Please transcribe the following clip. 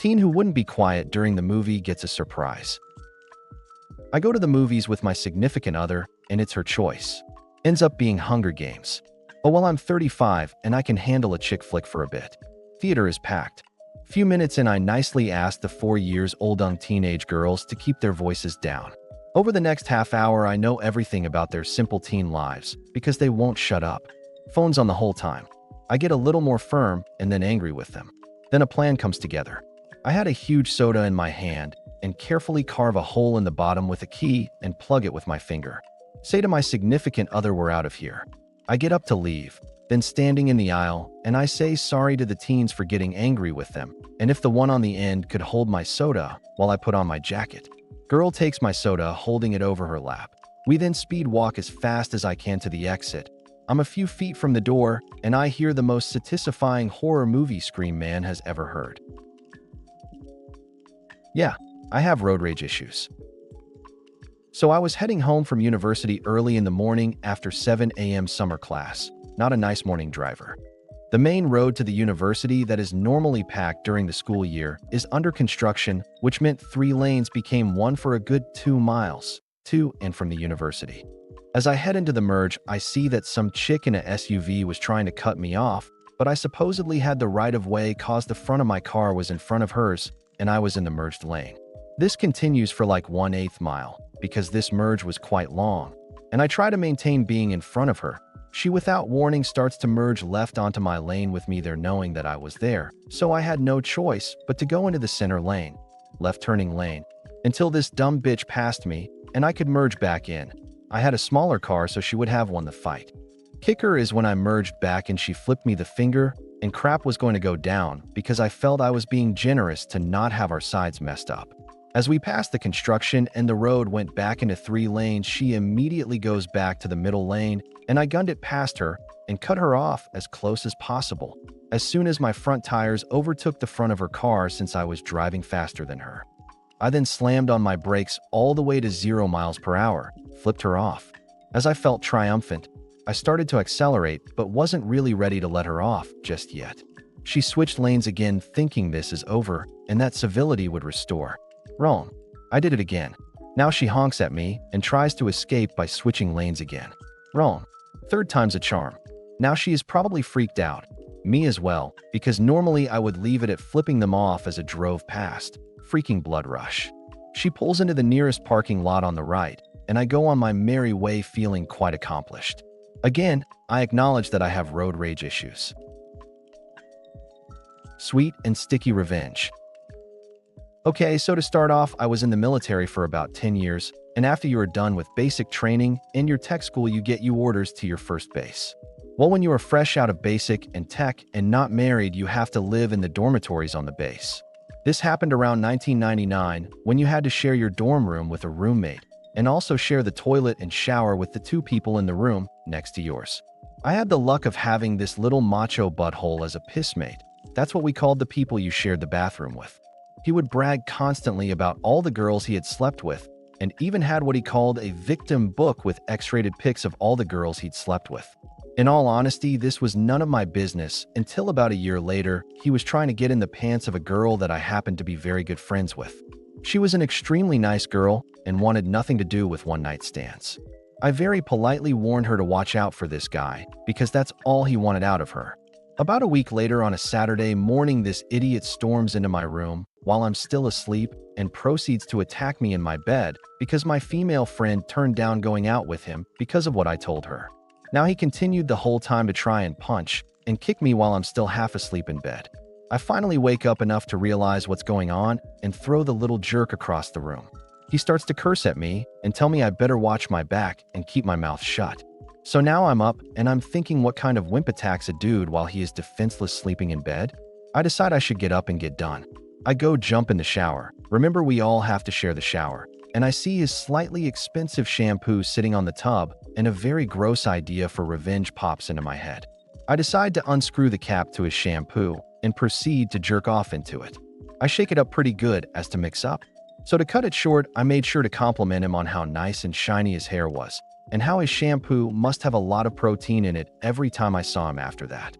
teen who wouldn't be quiet during the movie gets a surprise. I go to the movies with my significant other, and it's her choice. Ends up being Hunger Games. Oh, well, I'm 35, and I can handle a chick flick for a bit. Theater is packed. Few minutes in, I nicely asked the 4-year-old young teenage girls to keep their voices down. Over the next half hour, I know everything about their simple teen lives, because they won't shut up. Phones on the whole time. I get a little more firm and then angry with them. Then a plan comes together. I had a huge soda in my hand and carefully carve a hole in the bottom with a key and plug it with my finger. Say to my significant other, we're out of here. I get up to leave, then standing in the aisle, and I say sorry to the teens for getting angry with them, and if the one on the end could hold my soda while I put on my jacket. Girl takes my soda, holding it over her lap. We then speed walk as fast as I can to the exit. I'm a few feet from the door, and I hear the most satisfying horror movie scream man has ever heard. Yeah, I have road rage issues. So I was heading home from university early in the morning after 7 a.m. summer class. Not a nice morning driver. The main road to the university that is normally packed during the school year is under construction, which meant 3 lanes became 1 for a good 2 miles, to and from the university. As I head into the merge, I see that some chick in a SUV was trying to cut me off, but I supposedly had the right of way cause the front of my car was in front of hers, and I was in the merged lane. This continues for like 1/8 mile, because this merge was quite long, and I try to maintain being in front of her. She without warning starts to merge left onto my lane with me there knowing that I was there, so I had no choice but to go into the center lane, left turning lane, until this dumb bitch passed me and I could merge back in. I had a smaller car so she would have won the fight. Kicker is when I merged back and she flipped me the finger and crap was going to go down because I felt I was being generous to not have our sides messed up. As we passed the construction and the road went back into 3 lanes, she immediately goes back to the middle lane, and I gunned it past her and cut her off as close as possible, as soon as my front tires overtook the front of her car since I was driving faster than her. I then slammed on my brakes all the way to 0 miles per hour, flipped her off. As I felt triumphant, I started to accelerate but wasn't really ready to let her off just yet. She switched lanes again, thinking this is over and that civility would restore. Wrong. I did it again. Now she honks at me and tries to escape by switching lanes again. Wrong. 3rd time's a charm. Now she is probably freaked out. Me as well, because normally I would leave it at flipping them off as I drove past. Freaking blood rush. She pulls into the nearest parking lot on the right, and I go on my merry way feeling quite accomplished. Again, I acknowledge that I have road rage issues. Sweet and sticky revenge. Okay, so to start off, I was in the military for about 10 years, and after you are done with basic training in your tech school, you get orders to your first base. Well, when you are fresh out of basic and tech and not married, you have to live in the dormitories on the base. This happened around 1999 when you had to share your dorm room with a roommate and also share the toilet and shower with the 2 people in the room next to yours. I had the luck of having this little macho butthole as a pissmate. That's what we called the people you shared the bathroom with. He would brag constantly about all the girls he had slept with, and even had what he called a victim book with X-rated pics of all the girls he'd slept with. In all honesty, this was none of my business until about a year later, he was trying to get in the pants of a girl that I happened to be very good friends with. She was an extremely nice girl and wanted nothing to do with one-night stands. I very politely warned her to watch out for this guy, because that's all he wanted out of her. About a week later on a Saturday morning, this idiot storms into my room while I'm still asleep and proceeds to attack me in my bed because my female friend turned down going out with him because of what I told her. Now he continued the whole time to try and punch and kick me while I'm still half asleep in bed. I finally wake up enough to realize what's going on and throw the little jerk across the room. He starts to curse at me and tell me I better watch my back and keep my mouth shut. So now I'm up and I'm thinking, what kind of wimp attacks a dude while he is defenseless sleeping in bed? I decide I should get up and get done. I go jump in the shower. Remember, we all have to share the shower. And I see his slightly expensive shampoo sitting on the tub, and a very gross idea for revenge pops into my head. I decide to unscrew the cap to his shampoo and proceed to jerk off into it. I shake it up pretty good as to mix up. So to cut it short, I made sure to compliment him on how nice and shiny his hair was, and how his shampoo must have a lot of protein in it every time I saw him after that.